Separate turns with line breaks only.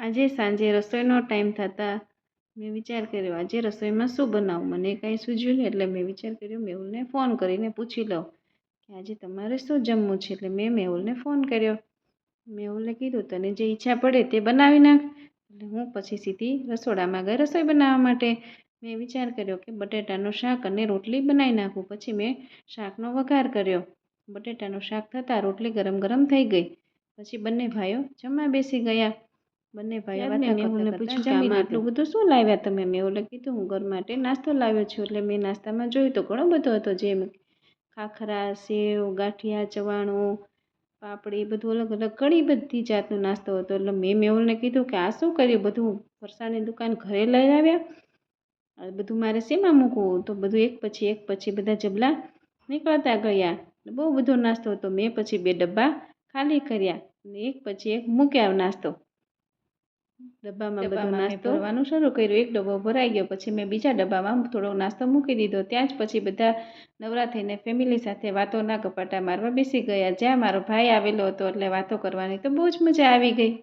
આજે સાંજે રસોઈનો ટાઈમ થતાં મેં વિચાર કર્યો આજે રસોઈમાં શું બનાવું. મને કાંઈ સૂઝ્યું નહીં એટલે મેં વિચાર કર્યો મેહુલને ફોન કરીને પૂછી લઉં કે આજે તમારે શું જમવું છે. એટલે મેં મેહુલને ફોન કર્યો. મેહુલે કીધું તને જે ઈચ્છા પડે તે બનાવી નાખ. એટલે હું પછી સીધી રસોડામાં ગઈ રસોઈ બનાવવા માટે. મેં વિચાર કર્યો કે બટેટાનું શાક અને રોટલી બનાવી નાખું. પછી મેં શાકનો વઘાર કર્યો. બટેટાનું શાક થતાં રોટલી ગરમ ગરમ થઈ ગઈ. પછી બંને ભાઈઓ જમવા બેસી ગયા. બંને ભાઈઓ મેહુલને પૂછ્યું કે આમાં આટલું બધું શું લાવ્યા તમે. મેહુલે કીધું હું ઘર માટે નાસ્તો લાવ્યો છું. એટલે મેં નાસ્તામાં જોયું તો ઘણો બધો હતો, જેમ ખાખરા, સેવ, ગાંઠિયા, ચવાણું, પાપડી, બધું અલગ અલગ ઘણી બધી જાતનો નાસ્તો હતો. એટલે મેં મેહુલને કીધું કે આ શું કર્યું, બધું ફરસાણની દુકાન ઘરે લઈ આવ્યા, આ બધું મારે શેમાં મૂકવું. તો બધું એક પછી બધા જબલા નીકળતા ગયા. બહુ બધો નાસ્તો હતો. મેં પછી 2 ડબ્બા ખાલી કર્યા અને એક પછી એક મૂક્યા નાસ્તો. ડબ્બામાં બધો નાસ્તો ભરવાનું શરૂ કર્યું. એક ડબ્બો ભરાઈ ગયો. પછી મેં બીજા ડબ્બામાં થોડો નાસ્તો મૂકી દીધો. ત્યાં જ પછી બધા નવરા થઈને ફેમિલી સાથે વાતોના ગપાટા મારવા બેસી ગયા. જ્યાં મારો ભાઈ આવેલો હતો એટલે વાતો કરવાની તો બહુ જ મજા આવી ગઈ.